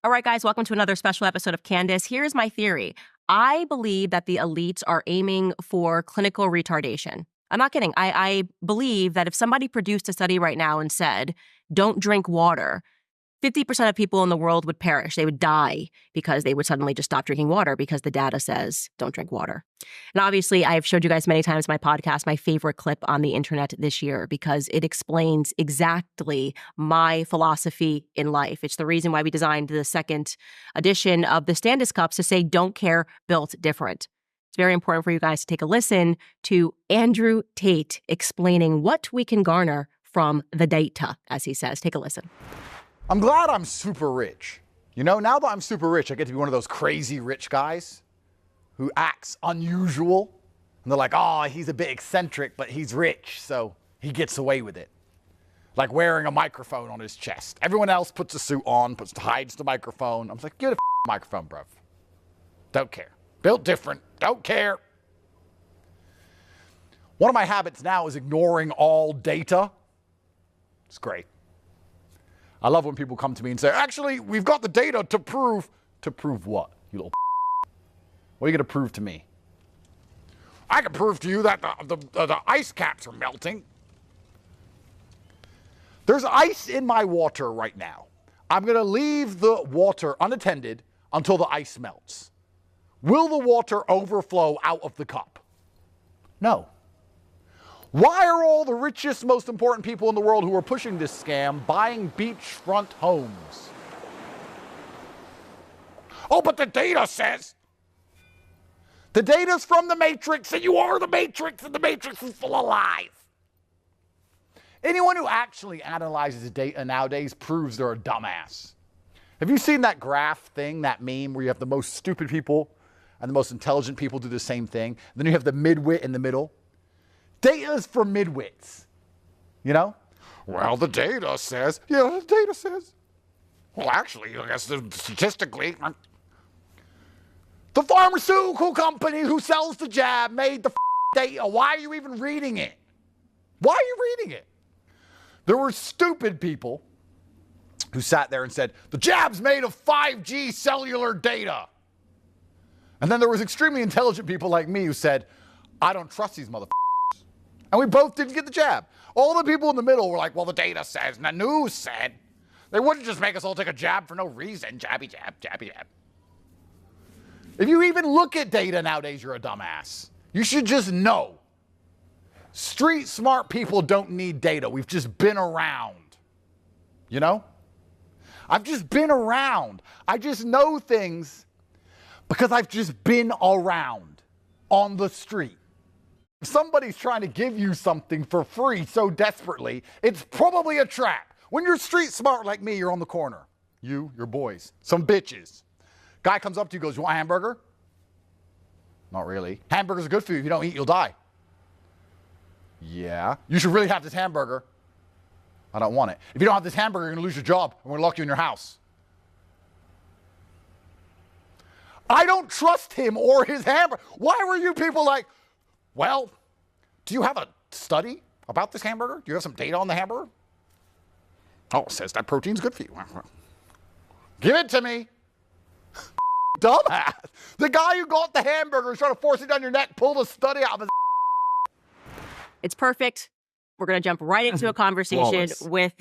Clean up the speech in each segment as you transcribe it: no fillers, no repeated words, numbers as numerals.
All right, guys, welcome to another special episode of Candace. Here's my theory. I believe that the elites are aiming for clinical retardation. I'm not kidding. I believe that if somebody produced a study right now and said, don't drink water, 50% of people in the world would perish. They would die because they would suddenly just stop drinking water because the data says don't drink water. And obviously, I've showed you guys many times in my podcast, my favorite clip on the internet this year because it explains exactly my philosophy in life. It's the reason why we designed the second edition of the Candace Cups to say, don't care, built different. It's very important for you guys to take a listen to Andrew Tate explaining what we can garner from the data, as he says. Take a listen. I'm glad I'm super rich. You know, now that I'm super rich, I get to be one of those crazy rich guys who acts unusual. And they're like, oh, he's a bit eccentric, but he's rich, so he gets away with it. Like wearing a microphone on his chest. Everyone else puts a suit on, hides the microphone. I'm like, get a microphone, bruv. Don't care. Built different. Don't care. One of my habits now is ignoring all data. It's great. I love when people come to me and say, actually, we've got the data to prove. To prove what, you little What are you going to prove to me? I can prove to you that the ice caps are melting. There's ice in my water right now. I'm going to leave the water unattended until the ice melts. Will the water overflow out of the cup? No. Why are all the richest, most important people in the world who are pushing this scam buying beachfront homes? Oh, but the data says. The data's from the Matrix, and you are the Matrix, and the Matrix is full of lies. Anyone who actually analyzes data nowadays proves they're a dumbass. Have you seen that graph thing, that meme, where you have the most stupid people and the most intelligent people do the same thing? Then you have the midwit in the middle. Data is for midwits, you know? Well, the data says. Yeah, the data says. Well, actually, I guess statistically, the pharmaceutical company who sells the jab made the data. Why are you even reading it? Why are you reading it? There were stupid people who sat there and said, the jab's made of 5G cellular data. And then there was extremely intelligent people like me who said, I don't trust these motherfuckers. And we both didn't get the jab. All the people in the middle were like, well, the data says, and the news said. They wouldn't just make us all take a jab for no reason. Jabby jab, jabby jab. If you even look at data nowadays, you're a dumbass. You should just know. Street smart people don't need data. We've just been around. You know? I've just been around. I just know things because I've just been around on the street. If somebody's trying to give you something for free so desperately, it's probably a trap. When you're street smart like me, you're on the corner. You, your boys, some bitches. Guy comes up to you, goes, you want a hamburger? Not really. Hamburgers are good for you. If you don't eat, you'll die. Yeah. You should really have this hamburger. I don't want it. If you don't have this hamburger, you're going to lose your job. And we're going to lock you in your house. I don't trust him or his hamburger. Why were you people like, well, do you have a study about this hamburger? Do you have some data on the hamburger? Oh, it says that protein's good for you. Give it to me. Dumbass. The guy who got the hamburger is trying to force it down your neck, pull the study out of his. It's perfect. We're going to jump right into a conversation with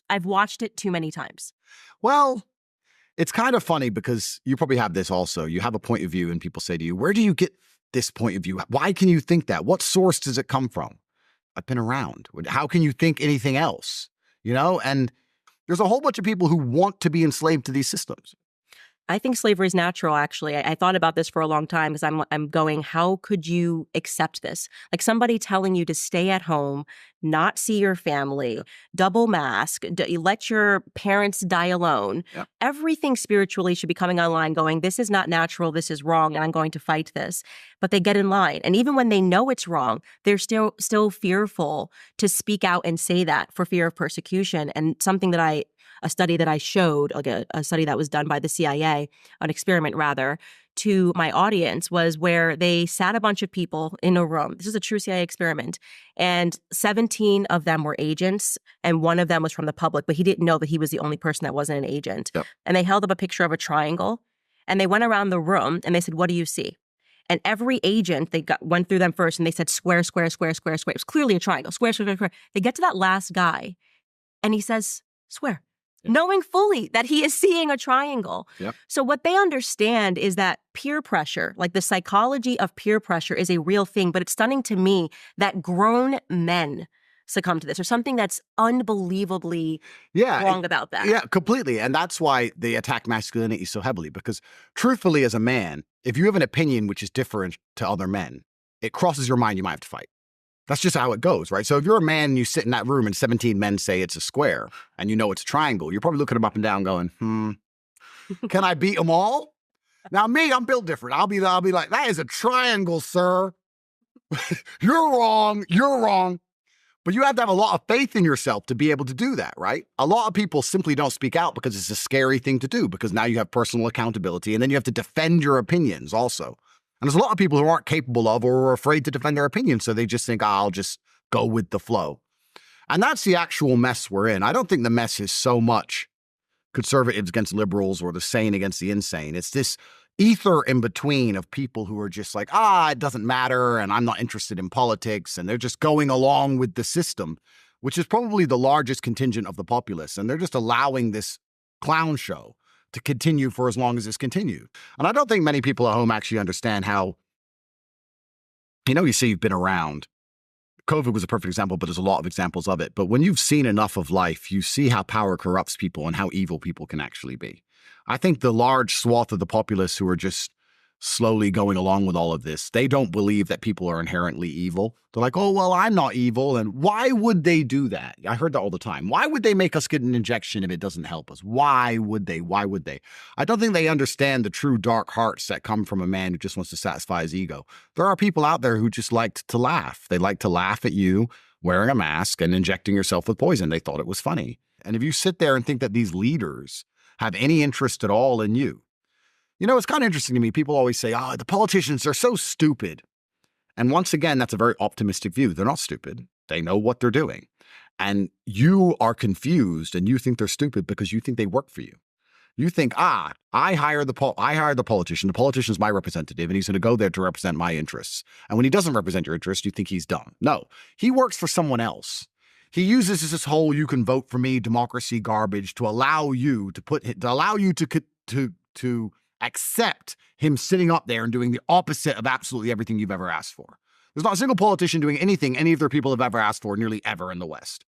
I've watched it too many times. Well, it's kind of funny because you probably have this also. You have a point of view and people say to you, where do you get this point of view? Why can you think that? What source does it come from? I've been around. How can you think anything else? You know, and there's a whole bunch of people who want to be enslaved to these systems. I think slavery is natural, actually. I thought about this for a long time because I'm going, how could you accept this? Like somebody telling you to stay at home, not see your family, double mask, let your parents die alone. Yep. Everything spiritually should be coming online going, this is not natural, this is wrong, and I'm going to fight this. But they get in line. And even when they know it's wrong, they're still fearful to speak out and say that for fear of persecution. And something that a study that I showed, like a study that was done by the CIA, an experiment rather, to my audience was where they sat a bunch of people in a room. This is a true CIA experiment. And 17 of them were agents, and one of them was from the public, but he didn't know that he was the only person that wasn't an agent. Yep. And they held up a picture of a triangle, and they went around the room, and they said, what do you see? And every agent, went through them first, and they said, square, square, square, square, square. It was clearly a triangle, square, square, square. They get to that last guy, and he says, square. Knowing fully that he is seeing a triangle. Yep. So what they understand is that peer pressure, like the psychology of peer pressure, is a real thing. But it's stunning to me that grown men succumb to this, or something that's unbelievably wrong about that. Yeah, completely. And that's why they attack masculinity so heavily, because truthfully, as a man, if you have an opinion which is different to other men, it crosses your mind, you might have to fight. That's just how it goes, right? So if you're a man and you sit in that room and 17 men say it's a square and you know it's a triangle, you're probably looking them up and down going, can I beat them all? Now me, I'm built different. I'll be like, that is a triangle, sir. You're wrong. You're wrong. But you have to have a lot of faith in yourself to be able to do that, right? A lot of people simply don't speak out because it's a scary thing to do, because now you have personal accountability and then you have to defend your opinions also. And there's a lot of people who aren't capable of or are afraid to defend their opinions, so they just think, I'll just go with the flow. And that's the actual mess we're in. I don't think the mess is so much conservatives against liberals or the sane against the insane. It's this ether in between of people who are just like, it doesn't matter, and I'm not interested in politics, and they're just going along with the system, which is probably the largest contingent of the populace, and they're just allowing this clown show to continue for as long as it's continued. And I don't think many people at home actually understand how, you say you've been around. COVID was a perfect example, but there's a lot of examples of it. But when you've seen enough of life, you see how power corrupts people and how evil people can actually be. I think the large swath of the populace who are just slowly going along with all of this, they don't believe that people are inherently evil. They're like, oh, well, I'm not evil. And why would they do that? I heard that all the time. Why would they make us get an injection if it doesn't help us? Why would they? Why would they? I don't think they understand the true dark hearts that come from a man who just wants to satisfy his ego. There are people out there who just like to laugh. They like to laugh at you wearing a mask and injecting yourself with poison. They thought it was funny. And if you sit there and think that these leaders have any interest at all in you, it's kind of interesting to me. People always say, the politicians are so stupid. And once again, that's a very optimistic view. They're not stupid. They know what they're doing. And you are confused and you think they're stupid because you think they work for you. You think, I hired the politician. The politician's my representative, and he's going to go there to represent my interests. And when he doesn't represent your interests, you think he's dumb. No, he works for someone else. He uses this whole "you can vote for me" democracy garbage to allow you to accept him sitting up there and doing the opposite of absolutely everything you've ever asked for. There's not a single politician doing anything any of their people have ever asked for, nearly ever in the West.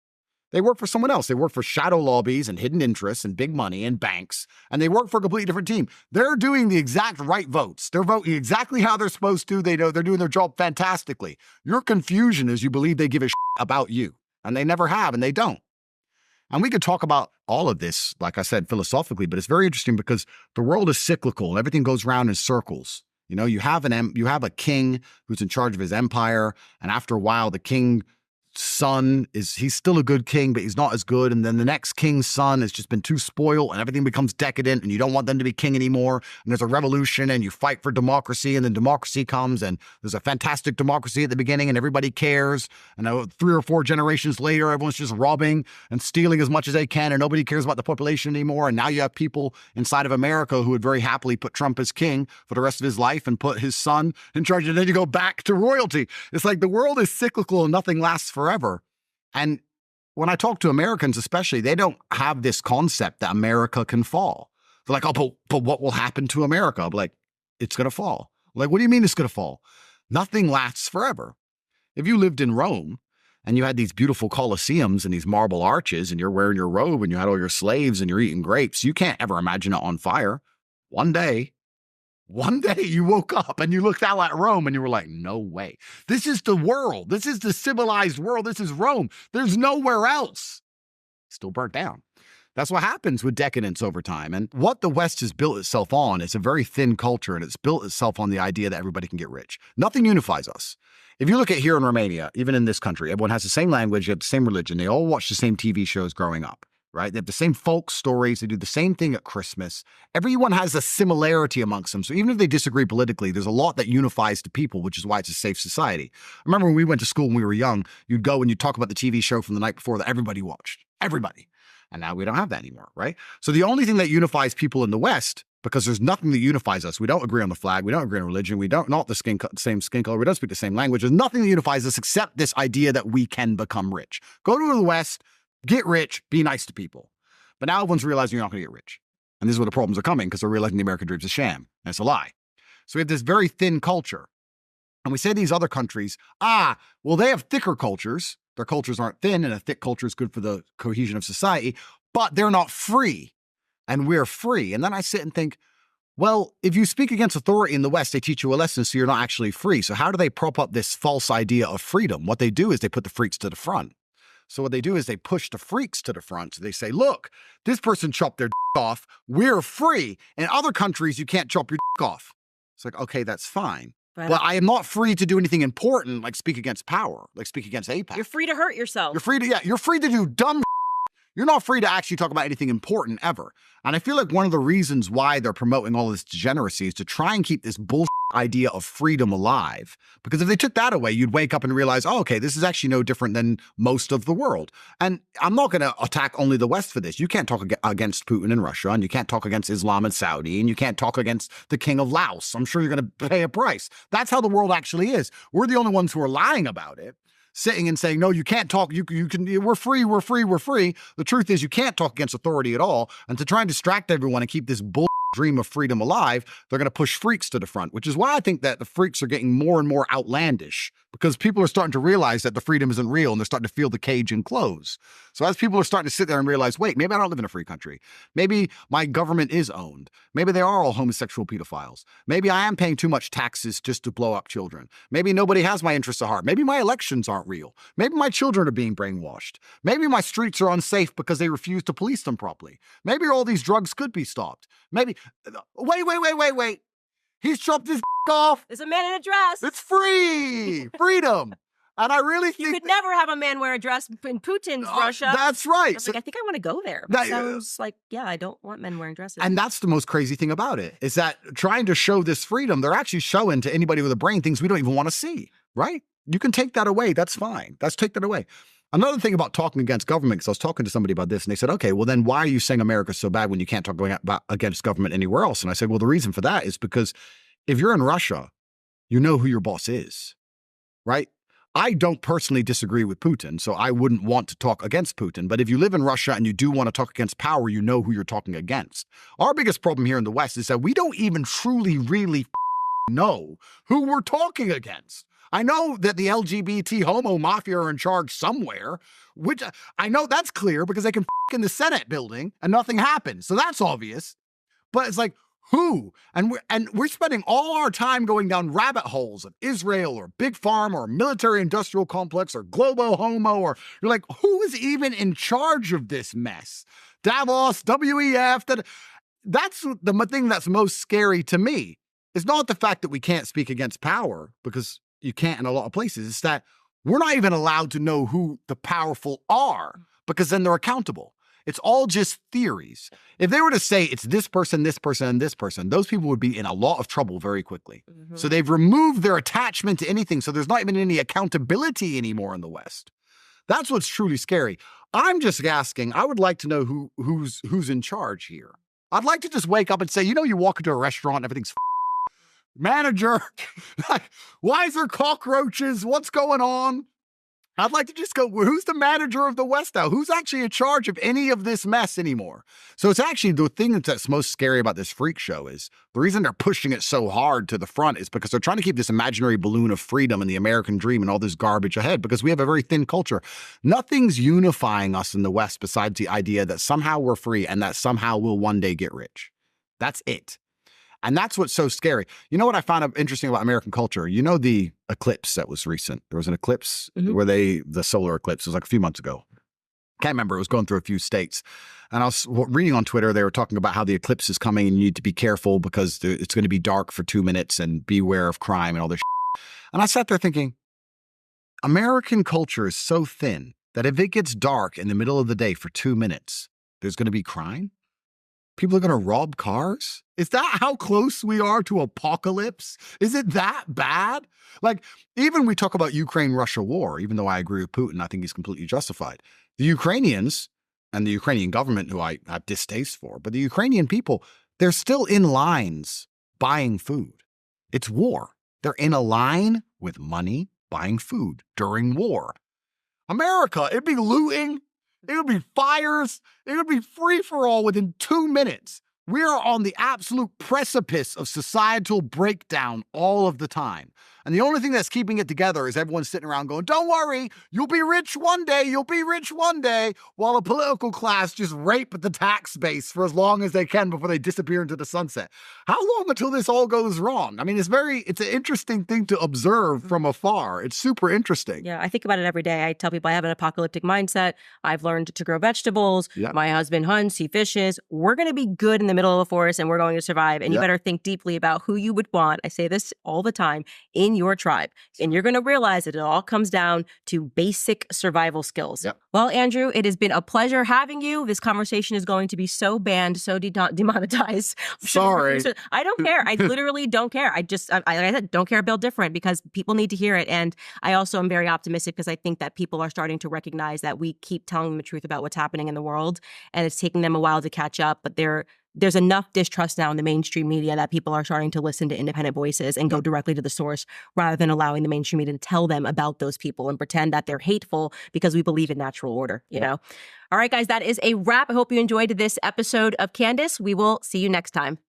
They work for someone else. They work for shadow lobbies and hidden interests and big money and banks, and they work for a completely different team. They're doing the exact right votes. They're voting exactly how they're supposed to. They know they're doing their job fantastically. Your confusion is you believe they give a about you, and they never have, and they don't. And we could talk about all of this, like I said, philosophically, but it's very interesting because the world is cyclical and everything goes round in circles. You have a king who's in charge of his empire, and after a while, the king's son he's still a good king, but he's not as good. And then the next king's son has just been too spoiled and everything becomes decadent and you don't want them to be king anymore. And there's a revolution and you fight for democracy, and then democracy comes and there's a fantastic democracy at the beginning and everybody cares. And 3 or 4 generations later, everyone's just robbing and stealing as much as they can and nobody cares about the population anymore. And now you have people inside of America who would very happily put Trump as king for the rest of his life and put his son in charge. And then you go back to royalty. It's like the world is cyclical and nothing lasts forever. And when I talk to Americans especially, they don't have this concept that America can fall. They're like, but what will happen to America? I'm like, it's going to fall. I'm like, what do you mean it's going to fall? Nothing lasts forever. If you lived in Rome and you had these beautiful colosseums and these marble arches and you're wearing your robe and you had all your slaves and you're eating grapes, you can't ever imagine it on fire. One day you woke up and you looked out at Rome and you were like, no way. This is the world. This is the civilized world. This is Rome. There's nowhere else. Still burnt down. That's what happens with decadence over time. And what the West has built itself on is a very thin culture, and it's built itself on the idea that everybody can get rich. Nothing unifies us. If you look at here in Romania, even in this country, everyone has the same language, you have the same religion. They all watch the same TV shows growing up. right? They have the same folk stories. They do the same thing at Christmas. Everyone has a similarity amongst them. So even if they disagree politically, there's a lot that unifies the people, which is why it's a safe society. I remember when we went to school when we were young, you'd go and you'd talk about the TV show from the night before that everybody watched. Everybody. And now we don't have that anymore, right? So the only thing that unifies people in the West, because there's nothing that unifies us. We don't agree on the flag. We don't agree on religion. We don't not the same skin color. We don't speak the same language. There's nothing that unifies us except this idea that we can become rich. Go to the West, get rich, be nice to people. But now everyone's realizing you're not going to get rich. And this is where the problems are coming because they're realizing the American dream's a sham. And it's a lie. So we have this very thin culture. And we say these other countries, well, they have thicker cultures. Their cultures aren't thin, and a thick culture is good for the cohesion of society, but they're not free. And we're free. And then I sit and think, well, if you speak against authority in the West, they teach you a lesson, so you're not actually free. So how do they prop up this false idea of freedom? What they do is they put the freaks to the front. So what they do is they push the freaks to the front. So they say, look, this person chopped their off. We're free. In other countries, you can't chop your off. It's like, okay, that's fine. But I am not free to do anything important, like speak against power, like speak against AIPAC. You're free to hurt yourself. You're free to do dumb. You're not free to actually talk about anything important ever. And I feel like one of the reasons why they're promoting all this degeneracy is to try and keep this bullshit idea of freedom alive. Because if they took that away, you'd wake up and realize, oh, okay, this is actually no different than most of the world. And I'm not going to attack only the West for this. You can't talk against Putin in Russia, and you can't talk against Islam in Saudi, and you can't talk against the king of Laos. I'm sure you're going to pay a price. That's how the world actually is. We're the only ones who are lying about it. Sitting and saying, no, you can't talk, you can, we're free. The truth is you can't talk against authority at all. And to try and distract everyone and keep this bull dream of freedom alive, they're going to push freaks to the front, which is why I think that the freaks are getting more and more outlandish, because people are starting to realize that the freedom isn't real and they're starting to feel the cage and close. So as people are starting to sit there and realize, wait, maybe I don't live in a free country. Maybe my government is owned. Maybe they are all homosexual pedophiles. Maybe I am paying too much taxes just to blow up children. Maybe nobody has my interests at heart. Maybe my elections aren't real. Maybe my children are being brainwashed. Maybe my streets are unsafe because they refuse to police them properly. Maybe all these drugs could be stopped. Maybe, wait. He's chopped his off. There's a man in a dress. It's free. Freedom. And I really think you could never have a man wear a dress in Putin's Russia. That's right. I think I want to go there. That sounds like, yeah, I don't want men wearing dresses. And that's the most crazy thing about it, is that trying to show this freedom, they're actually showing to anybody with a brain things we don't even want to see, right? You can take that away. That's fine. Take that away. Another thing about talking against government, because I was talking to somebody about this, and they said, okay, well then why are you saying America's so bad when you can't talk against government anywhere else? And I said, well, the reason for that is because if you're in Russia, you know who your boss is, right? I don't personally disagree with Putin, so I wouldn't want to talk against Putin. But if you live in Russia and you do want to talk against power, you know who you're talking against. Our biggest problem here in the West is that we don't even truly, really know who we're talking against. I know that the LGBT homo mafia are in charge somewhere, which I know that's clear because they can in the Senate building and nothing happens. So that's obvious. But it's like, who? And we're spending all our time going down rabbit holes of Israel or Big Farm or military industrial complex or Globo Homo, or you're like, who is even in charge of this mess? Davos, WEF, that's the thing that's most scary to me. It's not the fact that we can't speak against power, because you can't in a lot of places. It's that we're not even allowed to know who the powerful are, because then they're accountable. It's all just theories. If they were to say it's this person, this person, and this person, those people would be in a lot of trouble very quickly. Mm-hmm. So they've removed their attachment to anything. So there's not even any accountability anymore in the West. That's what's truly scary. I'm just asking, I would like to know who's in charge here. I'd like to just wake up and say, you walk into a restaurant and everything's manager, like, why is there cockroaches? What's going on? I'd like to just go, who's the manager of the West now? Who's actually in charge of any of this mess anymore? So it's actually the thing that's most scary about this freak show is the reason they're pushing it so hard to the front is because they're trying to keep this imaginary balloon of freedom and the American dream and all this garbage ahead, because we have a very thin culture. Nothing's unifying us in the West besides the idea that somehow we're free and that somehow we'll one day get rich. That's it. And that's what's so scary. You know what I found interesting about American culture? You know the eclipse that was recent? There was an eclipse where the solar eclipse was like a few months ago. Can't remember. It was going through a few states. And I was reading on Twitter, they were talking about how the eclipse is coming and you need to be careful because it's going to be dark for 2 minutes and beware of crime and all this shit. And I sat there thinking, American culture is so thin that if it gets dark in the middle of the day for 2 minutes, there's going to be crime? People are going to rob cars? Is that how close we are to apocalypse? Is it that bad? Like, even we talk about Ukraine-Russia war, even though I agree with Putin, I think he's completely justified. The Ukrainians and the Ukrainian government, who I have distaste for, but the Ukrainian people, they're still in lines buying food. It's war. They're in a line with money buying food during war. America, it'd be looting. It would be fires. It would be free-for-all within 2 minutes. We are on the absolute precipice of societal breakdown all of the time. And the only thing that's keeping it together is everyone sitting around going, don't worry, you'll be rich one day, you'll be rich one day, while a political class just rape the tax base for as long as they can before they disappear into the sunset. How long until this all goes wrong? I mean, it's an interesting thing to observe from afar. It's super interesting. Yeah, I think about it every day. I tell people I have an apocalyptic mindset. I've learned to grow vegetables. Yep. My husband hunts, he fishes. We're going to be good in the middle of a forest and we're going to survive. And you better think deeply about who you would want. I say this all the time, in your tribe. And you're going to realize that it all comes down to basic survival skills. Yep. Well, Andrew, it has been a pleasure having you. This conversation is going to be so banned, so demonetized. Sorry. I don't care. I literally don't care. Like I said, don't care about different because people need to hear it. And I also am very optimistic because I think that people are starting to recognize that we keep telling them the truth about what's happening in the world. And it's taking them a while to catch up, but there's enough distrust now in the mainstream media that people are starting to listen to independent voices and go directly to the source rather than allowing the mainstream media to tell them about those people and pretend that they're hateful because we believe in natural order, you know? All right, guys, that is a wrap. I hope you enjoyed this episode of Candace. We will see you next time.